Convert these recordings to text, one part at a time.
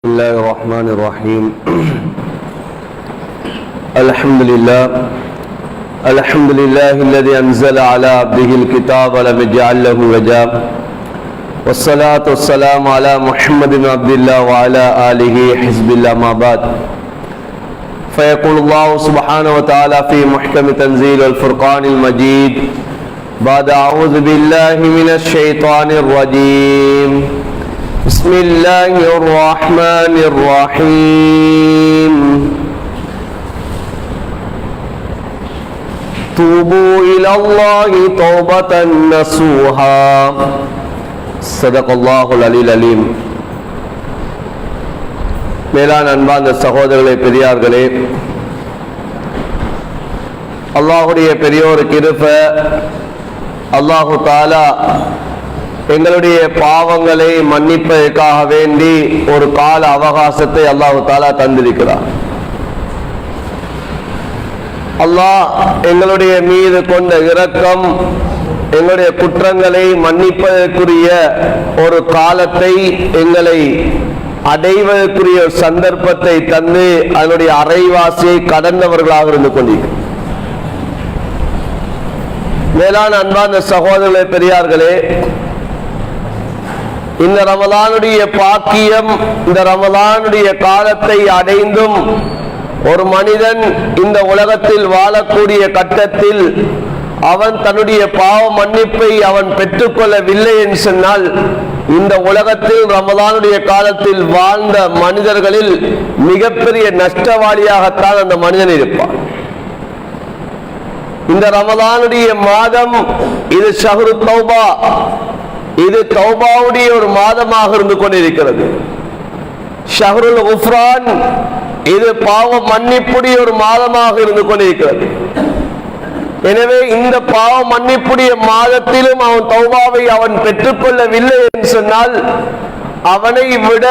بسم الله الرحمن الرحيم. الحمد لله الذي أنزل على عبده الكتاب ولم يجعل له عوجا، والصلاة والسلام على محمد بن عبد الله وعلى آله حزب الله. ما بعد، فيقول الله سبحانه وتعالى في محكم تنزيل الفرقان المجيد بعد أعوذ بالله من الشيطان الرجيم. بسم الله الرحمن الرحيم. توبوا إلى الله توبة نصوحا. صدق الله العلي العليم. மேலான அன்பார்ந்த சகோதரர்களே, பெரியார்களே, அல்லாஹுடைய பெரியோர் கிருபை, அல்லாஹு தஆலா எங்களுடைய பாவங்களை மன்னிப்பதற்காக வேண்டி ஒரு கால அவகாசத்தை அல்லாஹு தஆலா தந்திருக்கிறார். அல்லாஹ் எங்களுடைய மீது கொண்ட இரக்கம், எங்களுடைய குற்றங்களை மன்னிப்பதற்குரிய ஒரு காலத்தை, எங்களை அடைவதற்குரிய ஒரு சந்தர்ப்பத்தை தந்து அதனுடைய அரைவாசியை கடந்தவர்களாக இருந்து கொண்டிருக்கிறோம். மேலான அன்பார்ந்த சகோதரர்களே, பெரியார்களே, இந்த ரமலானுடைய பாக்கியம், இந்த ரமலானுடைய காலத்தை அடைந்தும் ஒரு மனிதன் இந்த உலகத்தில் வாழக்கூடிய கட்டத்தில் அவன் தன்னுடைய பாவ மன்னிப்பை அவன் பெற்றுக்கொள்ளவில்லை என்று சொன்னால், இந்த உலகத்தில் ரமலானுடைய காலத்தில் வாழ்ந்த மனிதர்களில் மிகப்பெரிய நஷ்டவாளியாகத்தான் அந்த மனிதன் இருப்பான். இந்த ரமலானுடைய மாதம் இது ஷஹ்ரு தௌபா, இது தௌபாவுடைய ஒரு மாதமாக இருந்து கொண்டிருக்கிறது. ஷஹ்ருல் குஃப்ரான், இது பாவ மன்னிப்புடைய ஒரு மாதமாக இருந்து கொண்டிருக்கிறது. எனவே இந்த பாவ மன்னிப்புடைய மாதத்திலும் அவன் தௌபாவை அவன் பெற்றுக்கொள்ளவில்லை என்று சொன்னால், அவனை விட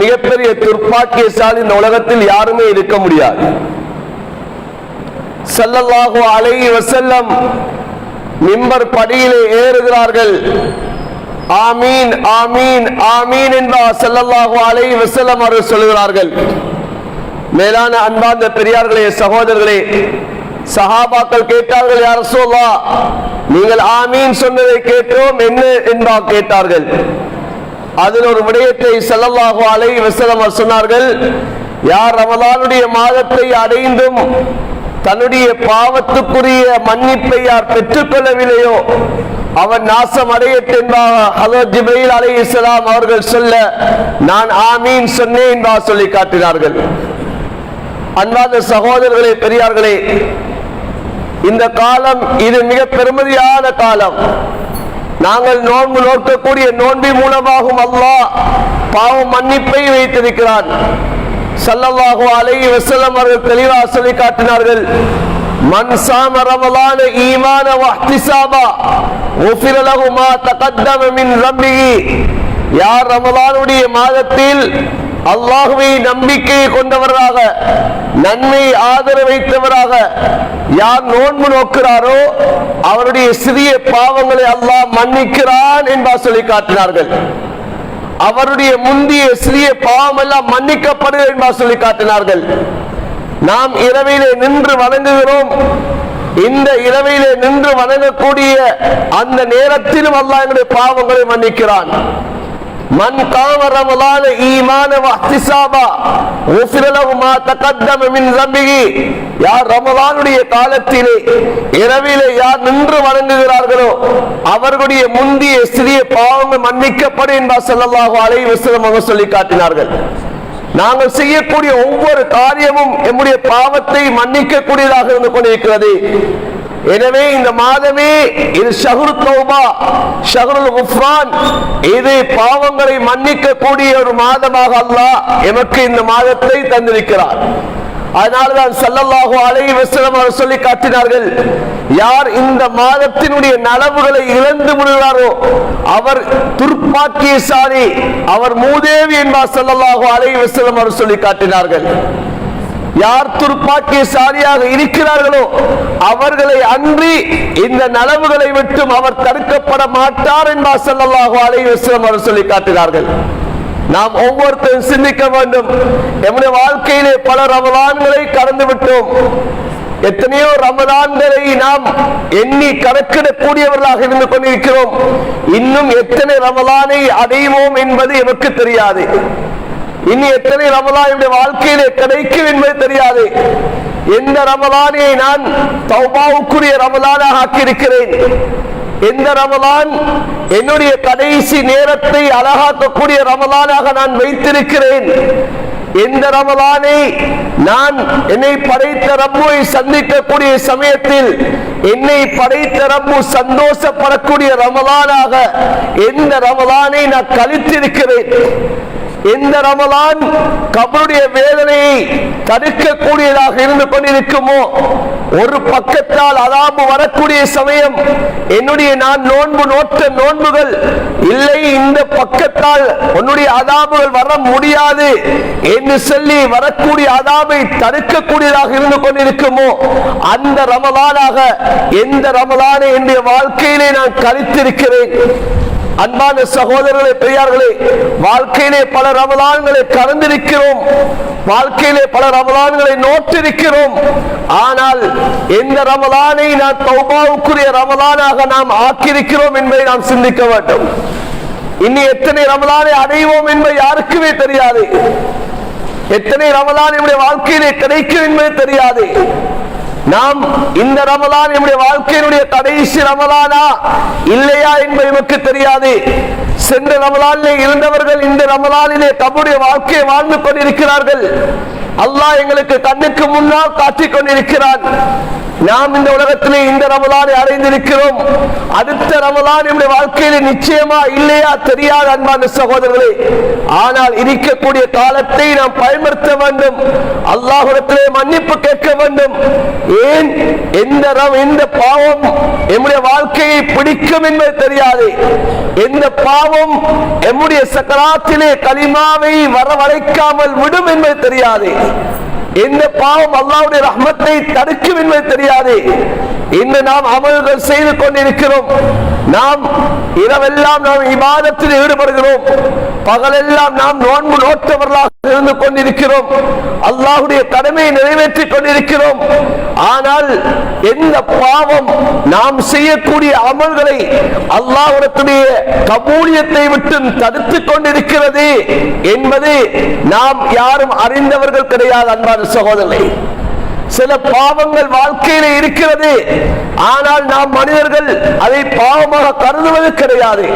மிகப்பெரிய துர்ப்பாக்கியசாலி இந்த உலகத்தில் யாருமே இருக்க முடியாது. ஸல்லல்லாஹு அலைஹி வஸல்லம் மிம்பர் படியிலே ஏறுகிறார்கள். ஆமீன் ஆமீன் ஆமீன் என்பார் ஸல்லல்லாஹு அலைஹி வஸல்லம் அவர்கள் சொல்கிறார்கள். மேலான அன்பார்ந்த பெரியார்களே, சகோதரர்களே, சஹாபாக்கள் கேட்டார்கள், யா ரசூலல்லாஹ், நீங்கள் ஆமீன் சொன்னதை கேட்டோம், என்ன என்பார் கேட்டார்கள். அதில் ஒரு விடயத்தை ஸல்லல்லாஹு அலைஹி வஸல்லம் சொன்னார்கள். யார் ரமலானுடைய மாதத்தை அடைந்தும் தன்னுடைய பாவத்துக்குரிய மன்னிப்பை யார் பெற்றுக்கொள்ளவில்லையோ அவன் நாசம் அடையட்டும் என்பதாக ஹஜ்ரத் ஜிப்ரீல் அலைஹிஸ்ஸலாம் அவர்கள் சொல்ல, நான் ஆமீன் சொன்னேன் என்பதாக சொல்லி காட்டினார்கள். அன்பார்ந்த சகோதரர்களே, பெரியார்களே, இந்த காலம் இது மிக பெருமதியான காலம். நாங்கள் நோன்பு நோக்கக்கூடிய நோன்பின் மூலமாகவும் அல்லாஹ் பாவ மன்னிப்பை வைத்திருக்கிறான். ஸல்லல்லாஹு அலைஹி வஸல்லம் அவர்கள் தெளிவாக சொல்லி காட்டினார்கள், மன் ஸாம ரமலான ஈமான வ இஹ்திஸாபா குஃபிர லஹு மா தகத்தம மின் ஸம்பிஹி. யார் ரமலானுடைய மாதத்தில் அல்லாஹ்வை நம்பிக்கை கொண்டவராக, நன்மை ஆதரவு வைத்தவராக யார் நோன்பு நோக்கிறாரோ அவருடைய சிறிய பாவங்களை அல்லாஹ் மன்னிக்கிறான் என்பார் சொல்லி காட்டினார்கள். அவருடைய முந்திய சிறிய பாவம் எல்லாம் மன்னிக்கப்படுகிறது என்பார் சொல்லி காட்டினார்கள். நாம் இரவிலே நின்று வணங்குகிறோம். இந்த இரவிலே நின்று வணங்கக்கூடிய அந்த நேரத்திலும் அல்லாஹ் எங்களுடைய பாவங்களை மன்னிக்கிறான். மன் காம ரமலான ஈமான வ இஹ்திஸாபா குஃபிர லஹு மா தகத்தம மின் ஸம்பிஹி. யார் ரமலானுடைய காலத்திலே இரவிலே யார் நின்று வணங்குகிறார்களோ அவர்களுடைய முந்திய சிறிய பாவங்கள் மன்னிக்கப்படும் என்பார் ஸல்லல்லாஹு அலைஹி வஸல்லம் அவர்கள் சொல்லி காட்டினார்கள். நாங்கள் செய்யக்கூடிய ஒவ்வொரு காரியமும் நம்முடைய பாவத்தை மன்னிக்கக்கூடியதாக இருந்து கொண்டிருக்கிறது. எனவே இந்த மாதமே இது ஷஹ்ரு தௌபா, ஷஹ்ருல் குஃப்ரான், இது பாவங்களை மன்னிக்க கூடிய ஒரு மாதமாக அல்லாஹ் எமக்கு இந்த மாதத்தை தந்திருக்கிறார். அதனால்தான் ஸல்லல்லாஹு அலைஹி வஸல்லம் அவர்கள் சொல்லி காட்டினார்கள், யார் இந்த மாதத்தினுடைய நலவுகளை இழந்து விடுகிறாரோ அவர் துர்ப்பாக்கியசாலி, அவர் மூதேவி என்பார் ஸல்லல்லாஹு அலைஹி வஸல்லம் அவர்கள் சொல்லி காட்டினார்கள். யார் துர்ப்பாக்கியசாலியாக இருக்கிறார்களோ அவர்களை அன்றி இந்த நலவுகளை விட்டும் அவர் தடுக்கப்பட மாட்டார் என்பார் ஸல்லல்லாஹு அலைஹி வஸல்லம் அவர்கள் சொல்லி காட்டினார்கள். நாம் ஒவ்வொருத்தரும் சிந்திக்க வேண்டும். நம்முடைய வாழ்க்கையிலே பல ரமலான்களை கடந்து விட்டோம். எத்தனையோ ரமலான்களை நாம் எண்ணி கணக்கிடக்கூடியவர்களாக இருந்து கொண்டிருக்கிறோம். இன்னும் எத்தனை ரமலானை அடைவோம் என்பது எனக்கு தெரியாது. இன்னும் எத்தனை ரமலான் என்னுடைய வாழ்க்கையிலே கிடைக்கும் என்பது தெரியாது. எந்த ரமலானை நான் தௌபாவுக்குரிய ரமலானாக ஆக்கியிருக்கிறேன், எந்த ரமலான் என்னுடைய கடைசி நேரத்தை அழகாக்கக்கூடிய ரமலானாக நான் வைத்திருக்கிறேன், எந்த ரமலானை நான் என்னை படைத்த ரப்புவை சந்திக்கக்கூடிய சமயத்தில் என்னை படைத்த ரப்பு சந்தோஷப்படக்கூடிய ரமலானாக எந்த ரமலானை நான் கழித்திருக்கிறேன், எந்த ரமலான் கபருடைய வேதனையை தடுக்கக்கூடியதாக இருந்து கொண்டிருக்குமோ, ஒரு பக்கத்தால் அதாபு வரக்கூடிய சமயம் என்னுடைய நான் நோன்பு நோற்ற நோன்புகள் இல்லை, இந்த பக்கத்தால் உன்னுடைய அதாபுகள் வர முடியாது என்று சொல்லி வரக்கூடிய அதாபை தடுக்கக்கூடியதாக இருந்து கொண்டிருக்குமோ, அந்த ரமலானாக எந்த ரமலானை என்னுடைய வாழ்க்கையிலே நான் கழித்திருக்கிறேன். அன்பான சகோதரர்களே, பெரியார்களே, வாழ்க்கையிலே பல ரமலான்களை கடந்திருக்கிறோம், வாழ்க்கையிலே பல ரமலான்களை நோற்றிருக்கிறோம். ஆனால் எந்த ரமலானை நான் தௌபாவுக்குரிய ரமலானாக நாம் ஆக்கியிருக்கிறோம் என்பதை நாம் சிந்திக்க வேண்டும். இனி எத்தனை ரமலானை அடைவோம் என்பது யாருக்குமே தெரியாது. எத்தனை ரமலான் நம்முடைய வாழ்க்கையிலே கிடைக்கும் என்பது தெரியாது. நாம் இந்த ரமலான் நம்முடைய வாழ்க்கையினுடைய கடைசி ரமலானா இல்லையா என்பது நமக்கு தெரியாது. சென்ற ரமலானிலே இருந்தவர்கள் இந்த ரமலானிலே தம்முடைய வாழ்க்கையை வாழ்ந்து கொண்டிருக்கிறார்கள். அல்லாஹ் எங்களுக்கு கண்ணுக்கு முன்னால் காட்டிக் கொண்டிருக்கிறான். நாம் இந்த உலகத்திலே இந்த ரமலானை அடைந்திருக்கிறோம். அடுத்த ரமலான் நம்முடைய வாழ்க்கையிலே நிச்சயமா இல்லையா தெரியாது அன்பான சகோதரர்களே. ஆனால் இருக்கக்கூடிய காலத்தை நாம் பயன்படுத்த வேண்டும். அல்லாஹ்விடத்திலே மன்னிப்பு கேட்க வேண்டும். ஏன் எந்த பாவம் நம்முடைய வாழ்க்கையை பிடிக்கும் என்பது தெரியாது. எந்த பாவம் நம்முடைய சக்கராத்திலே கலிமாவை வரவழைக்காமல் விடும் என்பது தெரியாது. எந்த பாவம் அல்லாஹ்வுடைய ரஹ்மத்தை தடுக்கும் என்பது தெரியாது. இன்று நாம் அமல்கள் செய்து கொண்டிருக்கிறோம். நாம் இரவெல்லாம் நாம் இபாதத்தில் ஈடுபடுகிறோம், பகலெல்லாம் நாம் நோன்பு நோற்றவர்களாக இருந்து கொண்டிருக்கிறோம், அல்லாஹ்வுடைய கடமையை நிறைவேற்றிக் கொண்டிருக்கிறோம். ஆனால் எந்த பாவம் நாம் செய்யக்கூடிய அமல்களை அல்லாஹ்வுடைய கபூலியத்தை விட்டு தடுத்துக் கொண்டிருக்கிறது என்பது நாம் யாரும் அறிந்தவர்கள் கிடையாது அன்பான சகோதரர்களே. சில பாவங்கள் வாழ்க்கையிலே இருக்கிறது, ஆனால் நாம் மனிதர்கள் அதை பாவமாக கருதுவது கிடையாது,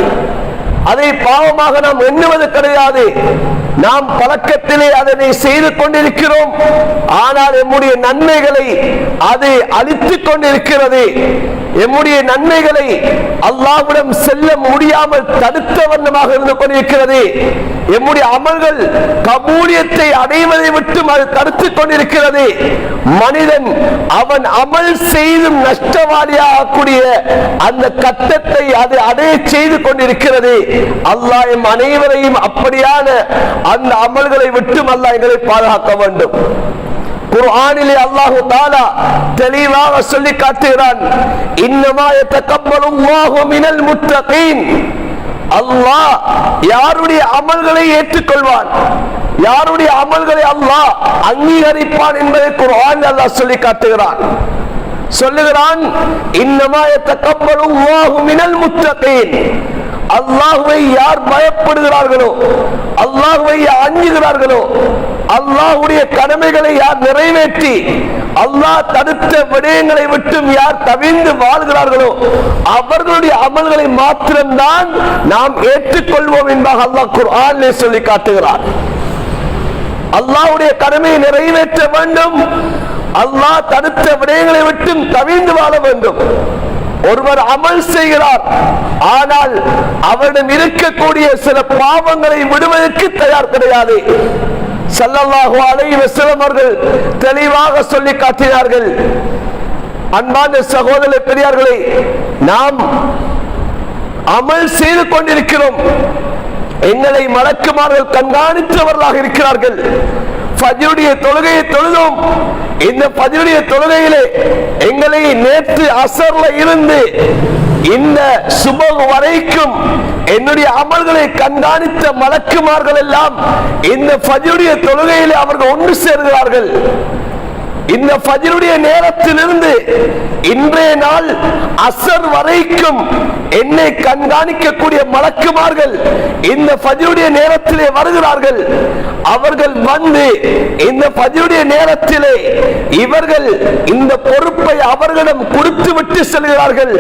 அதை பாவமாக நாம் எண்ணுவது கிடையாது. நாம் பழக்கத்திலே அதனை செய்து கொண்டிருக்கிறோம், ஆனால் நம்முடைய நன்மைகளை அது அழித்துக் கொண்டிருக்கிறது. நம்முடைய நன்மைகளை அல்லாஹ்விடம் செல்ல முடியாமல் தடுத்த வண்ணமாக இருந்து கொண்டிருக்கிறது. நம்முடைய அமல்கள் கபூலியத்தை அடைவதை விட்டு அது தடுத்துக் கொண்டிருக்கிறது. மனிதன் அவன் அமல் செய்தும் நஷ்டவாளியாகக்கூடிய அந்த கட்டத்தை அது அடைய செய்து கொண்டிருக்கிறது. அல்லாஹ் எம் அனைவரையும் அப்படியான அந்த அமல்களை விட்டு அல்லாஹ் எங்களை பாதுகாக்க வேண்டும். குர்ஆனிலே அல்லாஹ் தஆலா தெளிவாக சொல்லி காட்டுகிறான், இன்னமா யதகப்பலுல்லாஹு மினல் முத்தகீன். அல்லாஹ் யாருடைய அமல்களை ஏற்றுக்கொள்வான், யாருடைய அமல்களை அல்லாஹ் அங்கீகரிப்பான் என்பதை குர்ஆனில் அல்லாஹ் சொல்லி காட்டுகிறான். சொல்லுகிறான், இன்னமா யதகப்பலுல்லாஹு மினல் முத்தகீன். அல்லாஹ்வை யார் பயப்படுகிறார்களோ, அல்லாஹ்வை அஞ்சுகிறார்களோ, அல்லாஹ்வுடைய கடமைகளை யார் நிறைவேற்றி அல்லாஹ் தடுத்த விடயங்களை விட்டும் யார் தவிர்த்து வாழ்கிறார்களோ அவர்களுடைய அமல்களை மாத்திரம்தான் நாம் ஏற்றுக்கொள்வோம் என்பதாக அல்லாஹ் குர்ஆனிலே சொல்லி காட்டுகிறார். அல்லாஹ்வுடைய கடமையை நிறைவேற்ற வேண்டும், அல்லாஹ் தடுத்த விடயங்களை விட்டும் தவிர்த்து வாழ வேண்டும். ஒருவர் அமல் செய்கிறார், ஆனால் அவரிடம் இருக்கக்கூடிய சில பாவங்களை விடுவதற்கு தயார் கிடையாது. ஸல்லல்லாஹு அலைஹி வஸல்லம் அவர்கள் தெளிவாக சொல்லி காட்டினார்கள். அன்பான சகோதர பெரியார்களே, நாம் அமல் செய்து கொண்டிருக்கிறோம், எங்களை மலக்குமார்கள் கண்காணித்தவர்களாக இருக்கிறார்கள். ஃபஜ்ருடைய தொழுகையை தொழுதோம், இந்த ஃபஜ்ருடைய தொழுகையிலே எங்களை நேற்று அசர்ல இருந்து இந்த சுபஹ் வரைக்கும் என்னுடைய அமல்களை கண்காணித்த மலக்குமார்கள் எல்லாம் இந்த ஃபஜ்ருடைய தொழுகையிலே அவர்கள் ஒன்று சேர்கிறார்கள். இந்த ஃபஜ்ருடைய நேரத்திலிருந்து இன்றைய நாள் அஸ்ர் வரைக்கும் என்னை கண்காணிக்கக்கூடிய மலக்குமார்கள் இந்த ஃபஜ்ருடைய நேரத்திலே வருகிறார்கள். அவர்கள் வந்து இந்த ஃபஜ்ருடைய நேரத்திலே இவர்கள் இந்த பொறுப்பை அவர்களிடம் கொடுத்து விட்டு செல்கிறார்கள்.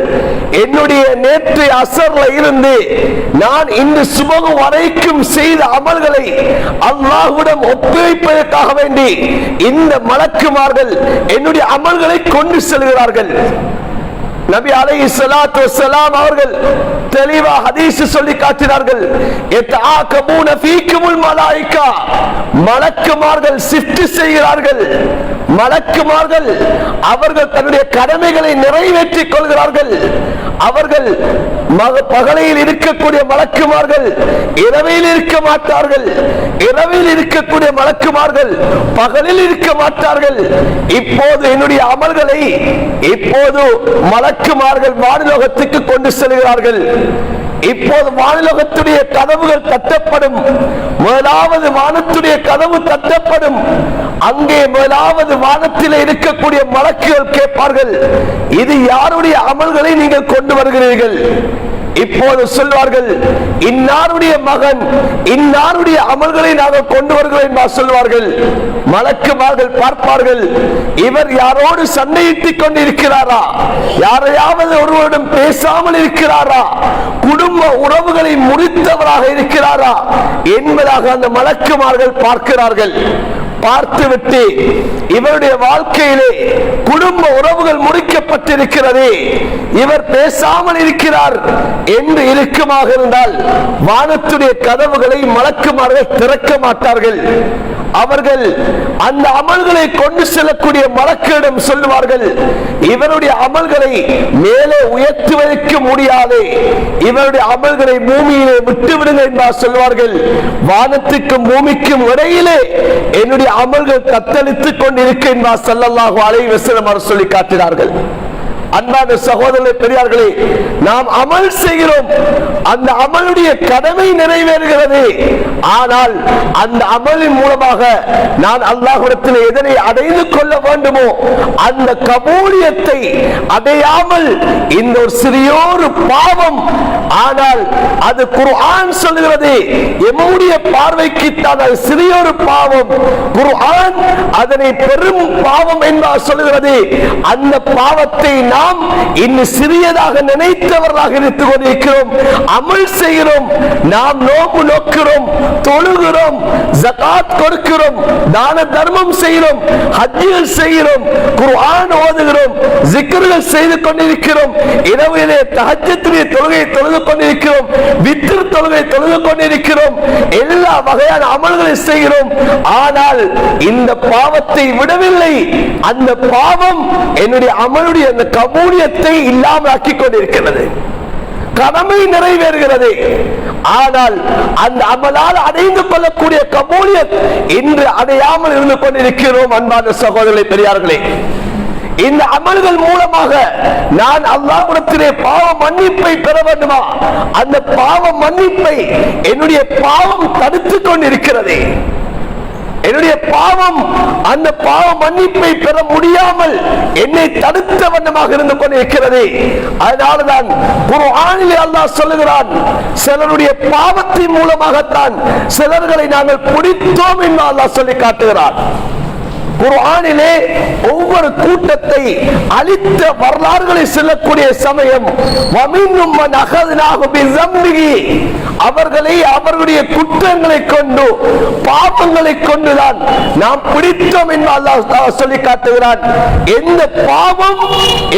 என்னுடைய நேற்று அஸ்ர்ல இருந்து நான் இன்று சுபஹ் வரைக்கும் செய்த அமல்களை அல்லாஹ்விடம் ஒப்புவிப்பதற்காக வேண்டி இந்த மலக்குமார்கள் என்னுடைய அமல்களை கொண்டு செல்கிறார்கள். நபி அலைஹிஸ்ஸலாத்து வஸ்ஸலாம் அவர்கள் தெளிவா ஹதீஸ் சொல்லி காட்டினார்கள். யதஆகபூன ஃபீக்குமுல் மலாயிகா, மலக்குமார்கள் ஷிஃப்ட் செய்கிறார்கள். மலக்குமார்கள் அவர்கள் தன்னுடைய கடமைகளை நிறைவேற்றிக் கொள்கிறார்கள். அவர்கள் பகலில் இருக்கக்கூடிய மலக்குமார்கள் இரவில் இருக்க மாட்டார்கள். இரவில் இருக்கக்கூடிய மலக்குமார்கள் பகலில் இருக்க மாட்டார்கள். இப்போது என்னுடைய அமல்களை இப்போது மலக்குமார்கள் வானுலகத்துக்கு கொண்டு செல்கிறார்கள். இப்போது வானுலகத்துடைய கதவுகள் தட்டப்படும். முதலாவது வானத்துடைய கதவு தட்டப்படும். அங்கே முதலாவது வானத்தில் இருக்கக்கூடிய மலக்குகள் கேட்பார்கள், இது யாருடைய அமல்களை நீங்கள் கொண்டு வருகிறீர்கள்? இப்போது சொல்வார்கள், இன்னாருடைய மகன் இன்னாருடைய அமல்களை நாங்கள் கொண்டு வருகிறோம் என்று சொல்வார்கள். மலக்குமார்கள் பார்ப்பார்கள், இவர் யாரோடு சண்டையிட்டுக் கொண்டிருக்கிறாரா, யாரையாவது ஒருவரிடம் பேசாமல் இருக்கிறாரா, குடும்ப உறவுகளை முறித்தவராக இருக்கிறாரா என்பதாக அந்த மலக்குமார்கள் பார்க்கிறார்கள். பார்த்துவிட்டு இவருடைய வாழ்க்கையிலே குடும்ப உறவுகள் முறிக்கப்பட்டிருக்கிறது, இவர் பேசாமல் இருக்கிறார் என்று இருக்குமாக இருந்தால் வானத்துடைய கதவுகளை மலக்குமார்கள் திறக்க மாட்டார்கள். அவர்கள் அந்த அமல்களை கொண்டு செல்லக்கூடிய மலக்கிடம் சொல்லுவார்கள், இவருடைய அமல்களை மேலே உயர்த்துவதற்கு முடியாது, இவருடைய அமல்களை பூமியிலே விட்டுவிடுங்கள் என்பார் சொல்வார்கள். வானத்துக்கும் பூமிக்கும் இடையிலே என்னுடைய அமல்கள் தத்தளித்துக் கொண்டிருக்கின்றார் ஸல்லல்லாஹு அலைஹி வஸல்லம் அவர் சொல்லி காட்டினார்கள். அன்பான சகோதரர்களே, பெரியார்களே, நாம் அமல் செய்கிறோம், அந்த அமலுடைய கடமை நிறைவேறுகிறது. ஆனால் அந்த அமலின் மூலமாக நான் அல்லாஹ்விடத்தில் எதனை அடைந்து கொள்ள வேண்டுமோ அந்த கபூலியத்தை அடையாமல் இந்த ஒரு சிறியோரு பாவம், ஆனால் அது குர்ஆன் சொல்கிறது எம்முடைய பார்வைக்கு தான் அது சிறியோரு பாவம், குர்ஆன் அதனை பெரும் பாவம் என்று சொல்கிறது. அந்த பாவத்தை நாம் இன்னும் சிறியதாக நினைத்தவர்களாக இருந்து கொண்டிருக்கிறோம். அமல் செய்கிறோம், நாம் நோன்பு நோக்கிறோம், தொழுகிறோம், ஜகாத் கொடுக்கிறோம், தான தர்மம் செய்கிறோம், ஹஜ்ஜுகள் செய்கிறோம், குர்ஆன் ஓதுகிறோம், ஜிக்ர்கள் செய்து கொண்டிருக்கிறோம், இரவிலே தஹஜ்ஜுடைய தொழுகை தொழுது கொண்டிருக்கிறோம், வித்ர் தொழுகை தொழுது கொண்டிருக்கிறோம், எல்லா வகையான அமல்களை செய்கிறோம். ஆனால் இந்த பாவத்தை விடவில்லை. அந்த பாவம் என்னுடைய அமலுடைய அந்த கபூலியத்தை இல்லாமல் ஆக்கிக் கொண்டிருக்கிறது. கடமை நிறைவேறுகிறது, ஆனால் அந்த அமலால் அடைந்து கொள்ளக்கூடிய கபூலியத் இன்று அடையாமல் இருந்து கொண்டிருக்கிறோம். அன்பான சகோதரர்களே, பெரியார்களே, இந்த அமல்கள் மூலமாக நான் அல்லாஹ்விடத்திலே பாவ மன்னிப்பை பெற வேண்டுமா? அந்த பாவ மன்னிப்பை என்னுடைய பாவம் தடுத்துக் கொண்டிருக்கிறது. என்னுடைய பாவம் அந்த பாவ மன்னிப்பை பெற முடியாமல் என்னை தடுத்த வண்ணமாக இருந்து கொண்டிருக்கிறது. அதனால்தான் குர்ஆனிலே அல்லாஹ் சொல்லுகிறான், சிலருடைய பாவத்தின் மூலமாகத்தான் சிலர்களை நாங்கள் பிடித்தோம் என்று அல்லாஹ் சொல்லி காட்டுகிறான். குர்ஆனிலே ஒவ்வொரு கூட்டத்தை அழித்த வரலாறுகளை சொல்லக்கூடிய சமயம் வமின்னும் மன் அகத்னாஹு பிஸம்பிஹி, அவர்களை அவர்களுடைய குற்றங்களை கொண்டு பாவங்களை கொண்டுதான் நாம் பிடித்தோம் என்று அல்லாஹ் சொல்லி காட்டுகிறான். எந்த பாவம்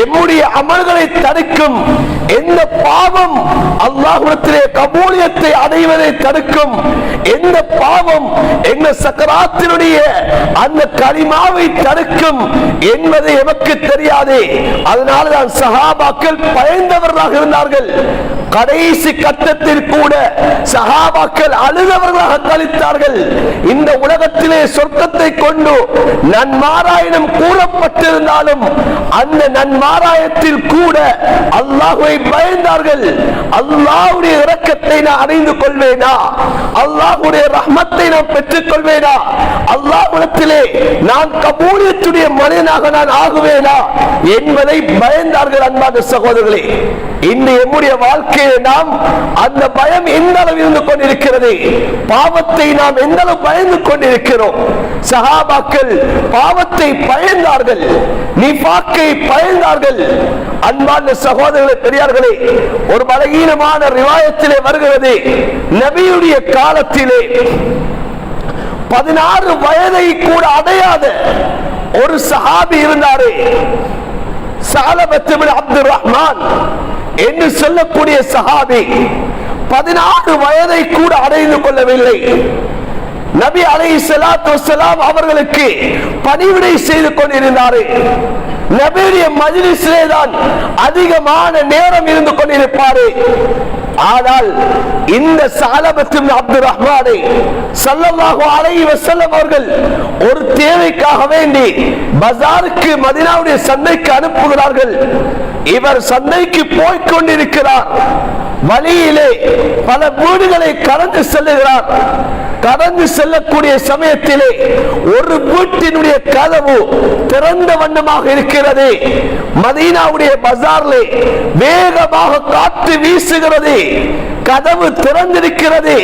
எம்முடைய அமல்களை தடுக்கும், எந்த பாவம் அல்லாஹ்விடத்திலே கபூலியத்தை அடைவதை தடுக்கும், எந்த பாவம் எங்க சக்கராத்தினுடைய அந்த கலிமாவை தடுக்கும் என்பது எமக்கு தெரியாது. அதனால்தான் சஹாபாக்கள் பயந்தவர்களாக இருந்தார்கள். கடைசி கட்டத்தில் கூட சஹாபாக்கள் அழுதவர்களாக கழித்தார்கள். இந்த உலகத்திலே சொர்க்கத்தை கொண்டு நன்மாராயணம் கூறப்பட்டிருந்தாலும் அந்த நன்மாராயத்தில் கூட அல்லாஹ்வை பயந்தார்கள். அல்லாஹ்வுடைய இரக்கத்தை நான் அடைந்து கொள்வேனா, அல்லாஹ்வுடைய ரஹ்மத்தை நான் பெற்றுக் கொள்வேனா, அல்லாஹ்விடத்திலே நான் கபூலியத்துடைய மனிதனாக நான் ஆகுவேனா என்பதை பயந்தார்கள். அன்பான சகோதரர்களே, இன்று நம்முடைய வாழ்க்கையை நாம் அந்த பயம் எந்த அளவு இருந்து கொண்டிருக்கிறது, பாவத்தை நாம் எந்த அளவு பயந்து கொண்டிருக்கிறோம். சஹாபாக்கள் பாவத்தை பயந்தார்கள், நிஃபாக்கை பயந்தார்கள். அன்பான சகோதரர்களே, பெரியார்களே, ஒரு பலகீனமான ரிவாயத்திலே வருகிறது, நபியுடைய காலத்திலே 16 வயதை கூட அடையாத ஒரு சஹாபி இருந்தாரே, ஸஅலபத்து பின் அப்துர் ரஹ்மான் என்று சொல்லக்கூடிய சஹாபி 16 வயதை கூட அடைந்து கொள்ளவில்லை. நபி அலைஹிஸ்ஸலாத்து வஸ்ஸலாம் அவர்களுக்கு பணிவிடை செய்து கொண்டிருந்தாரே, நபியுடைய மஜ்லிஸிலே தான் அதிகமான நேரம் இருந்து கொண்டிருப்பாரே. ஆனால் இந்த ஸஅலபத்து பின் அப்துர் ரஹ்மானை ஸல்லல்லாஹு அலைஹி வஸல்லம் அவர்கள் ஒரு தேவைக்காக வேண்டி பஜாருக்கு, மதீனாவுடைய சந்தைக்கு அனுப்புகிறார்கள். இவர் சந்தைக்கு போய்க் கொண்டிருக்கிறார். வழியிலே பல வீடுகளை கடந்து செல்லுகிறார். கடந்து செல்லக்கூடிய சமயத்திலே ஒரு வீட்டினுடைய கதவு திறந்த வண்ணமாக இருக்கிறது. மதீனாவுடைய பஜாரிலே வேகமாக காற்று வீசுகிறது. கதவு திறந்திருக்கிறது,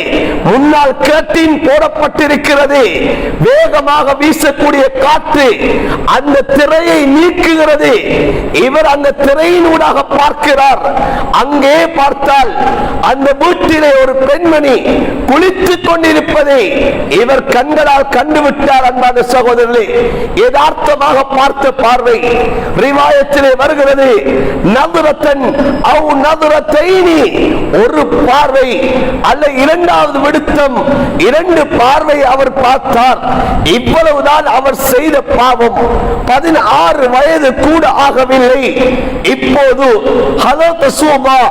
முன்னால் கர்டைன் போடப்பட்டிருக்கிறது. வேகமாக வீசக்கூடிய காற்று அந்த திரையை நீக்குகிறது. இவர் அந்த திரையினூடாக பார்க்கிறார். அங்கே பார்த்தால் அந்த வீட்டிலே ஒரு பெண்மணி குளித்துக் கொண்டிருப்பதை இவர் கண்களால் கண்டுவிட்டார். அன்பான சகோதரர்களே, யதார்த்தமாக பார்த்த பார்வை ரிவாயத்திலே வருகிறது, நதுரத்தன் அவ் நதுரத்தைனி, ஒரு பார்வை அல்ல இரண்டாவது விடுத்தம், 2 பார்வை அவர் பார்த்தார். இவ்வளவுதான் அவர் செய்த பாவம். 16 வயது கூட ஆகவில்லை. இப்போது ஹதரத் ரசூலுல்லாஹ்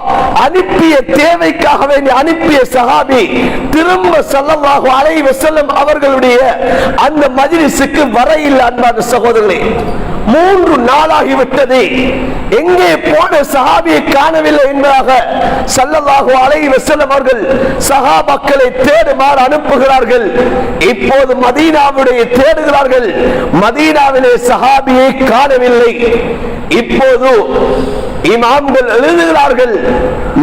அனுப்பிய தேவைக்காக வேண்டி அனுப்பிய சஹாபி திரும்ப ஸல்லல்லாஹு அலைஹி வஸல்லம் அவர்களுடைய அந்த மஜ்லிஸுக்கு வர இல்லை. அன்பான சகோதரர்களே, 3 நாளாகிவிட்டது. எங்கே போன சஹாபியை காணவில்லை என்பதாக ஸல்லல்லாஹு அலைஹி வஸல்லம் அவர்கள் சஹாபாக்களை தேடுமாறு அனுப்புகிறார்கள். இப்போது மதீனாவுடைய தேடுகிறார்கள். மதீனாவிலே சஹாபியை காணவில்லை. இப்போது இமாம்கள் எழுதுகிறார்கள்,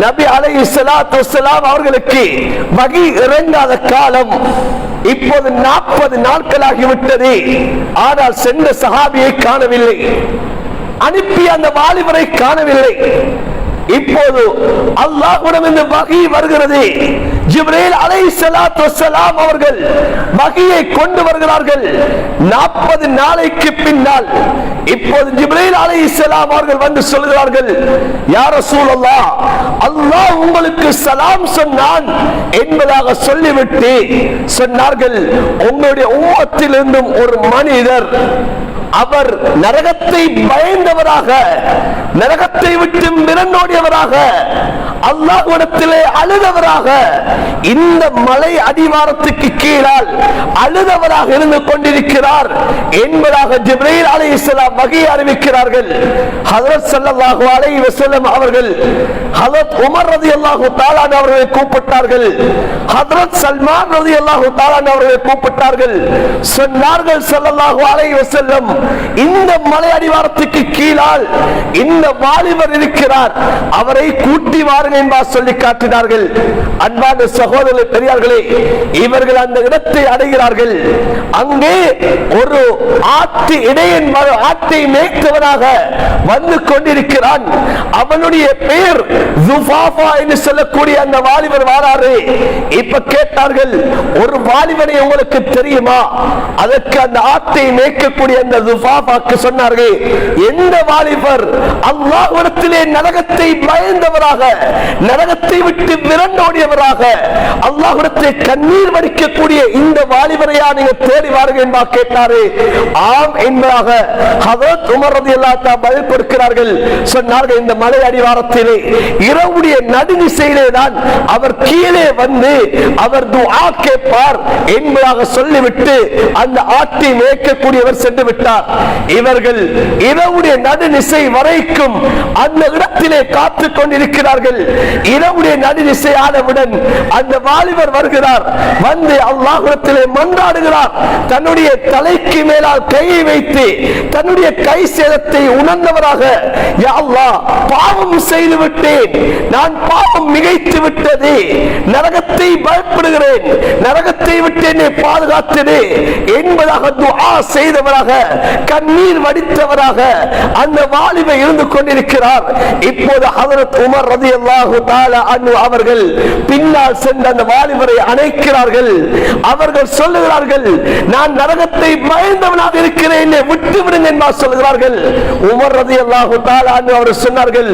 நபி அலைஹிஸ்ஸலாத்து வஸ்ஸலாம் அவர்களுக்கு வஹி இறங்காத காலம் இப்போது 40 நாட்களாகிவிட்டது. ஆனால் சென்ற சஹாபியை காணவில்லை, அனுப்பிய அந்த வாலிபரை காணவில்லை. இப்போது அல்லாஹ்விடம் இந்த வஹி வருகிறது. ஜிப்ரீல் அலைஹிஸ்ஸலாத்து வஸ்ஸலாம் அவர்கள் வஹியை கொண்டு வருகிறார்கள். 40 நாளைக்கு பின்னால் இப்போது ஜிப்ரீல் அலைஹிஸ்ஸலாம் அவர்கள் வந்து சொல்கிறார்கள், யா ரசூலல்லாஹ், அல்லாஹ் உங்களுக்கு சலாம் சொன்னான் என்பதாக சொல்லிவிட்டு சொன்னார்கள், உங்களுடைய உம்மத்திலிருந்தும் ஒரு மனிதர், அவர் நரகத்தை பயந்தவராக, நரகத்தை விட்டு மிரண்டோடியவராக, அல்லாஹ்விடத்திலே அழுதவராக, இந்த மலை அடிவாரத்துக்கு கீழால் அழுதவராக இருந்து கொண்டிருக்கிறார் என்பதாக ஜிப்ரீல் அலைஹிஸ்ஸலாம் வஹியை அறிவிக்கிறார்கள். ஹஜ்ரத் ஸல்லல்லாஹு அலைஹி வஸல்லம் அவர்கள் ஹஜ்ரத் உமர் ரலியல்லாஹு தஆலா அவர்களை கூப்பிட்டார்கள். ஹஜ்ரத் சல்மான் ரலியல்லாஹு தஆலா அவர்களை கூப்பிட்டார்கள். சொன்னார்கள் ஸல்லல்லாஹு அலைஹி வஸல்லம், இந்த மலை அடிவாரத்துக்கு கீழால் இந்த வாலிபர் இருக்கிறார், அவரை கூட்டி வாருங்கள் என்பார் சொல்லி காட்டினார்கள். அன்பான சகோதரர்களே, பெரியார்களே, இவர்கள் அந்த இடத்தை அடைகிறார்கள். அங்கே ஒரு ஆட்டு இடையன் ஆட்டை மேய்த்தவனாக வந்து கொண்டிருக்கிறான். அவனுடைய பெயர் ஜுஃபாஃபா என்று சொல்லக்கூடிய அந்த வாலிபர் வாராரு. இப்ப கேட்டார்கள், ஒரு வாலிபனை உங்களுக்கு தெரியுமா? அதற்கு அந்த ஆட்டை மேய்க்கக்கூடிய அந்த துஃபாஃபாக்கு சொன்னார்கள், எந்த வாலிபர் அல்லாஹ்விடத்திலே நரகத்தை பயந்தவராக, நரகத்தை விட்டு விரண்டோடியவராக, அல்லாஹ்விடத்திலே கண்ணீர் வடிக்கக்கூடிய இந்த வாலிபரையா நீங்க தேடி வாருங்கள் என்பா கேட்டாரு. ஆம் என்பதாக ஹஜ்ரத் உமர் ரலியல்லாஹு தஆலா பதில் கொடுக்கிறார்கள். சொன்னார்கள், இந்த மலை அடிவாரத்திலே இரவுடைய நடுநிசையிலே தான் அவர் கீழே வந்து அவர் துஆ கேட்பார் என்பதாக சொல்லிவிட்டு அந்த ஆட்டை மேய்க்கக்கூடியவர் சென்று விட்டார். இவர்கள் இரவுடைய நடுநிசை வரைக்கும் அந்த இடத்திலே காத்துக் கொண்டிருக்கிறார்கள். இரவுடைய நடுநிசை ஆனவுடன் அந்த வாலிபர் வருகிறார். வந்து அல்லாஹ்விடத்திலே மன்றாடுகிறார். தன்னுடைய தலைக்கு மேலால் கையை வைத்து தன்னுடைய கை சேதத்தை உணர்ந்தவராக, யா அல்லாஹ், பாவம் செய்து விட்டேன், நான் பாவம் மிகைத்து விட்டது, நரகத்தை பயப்படுகிறேன், நரகத்தை விட்டு என்னை பாதுகாத்தது என்பதாக துஆ செய்தவராக, கண்ணீர் வடித்தவராக அந்த வாலிபர் இருந்து கொண்டிருக்கிறார். இப்போது ஹஜ்ரத் உமர் ரலியல்லாஹு தஆலா அன்ஹு அவர்கள் பின்னால் சென்று அந்த வாலிபரை அணைக்கிறார்கள். அவர்கள் சொல்லுகிறார்கள், நான் நரகத்தை பயந்தவனாக இருக்கிறேன், என்னை விட்டு விடுங்க என்று சொல்கிறார்கள். உமர் ரலியல்லாஹு தஆலா அன்ஹு அவர்கள் சொன்னார்கள்,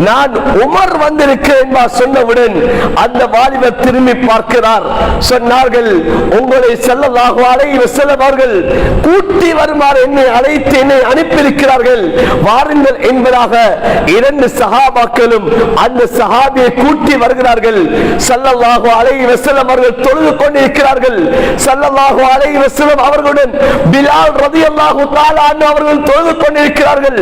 நான் உமர் வந்திருக்கிறேன் என்று சொன்னவுடன் அந்த வாலிபர் திரும்பி பார்க்கிறார். சொன்னார்கள், உங்களை ஸல்லல்லாஹு அலைஹி வஸல்லம் அவர்கள் கூட்டி வருமாறு என்னை அழைத்து என்னை அனுப்பியிருக்கிறார்கள், வாருங்கள் என்பதாக இரண்டு சஹாபாக்களும் அந்த சஹாபியை கூட்டி வருகிறார்கள். ஸல்லல்லாஹு அலைஹி வஸல்லம் அவர்கள் தொழுது கொண்டிருக்கிறார்கள். ஸல்லல்லாஹு அலைஹி வஸல்லம் அவர்களுடன் பிலால் ரலியல்லாஹு தஆலா அன்ஹு அவர்கள் தொழுது கொண்டிருக்கிறார்கள்.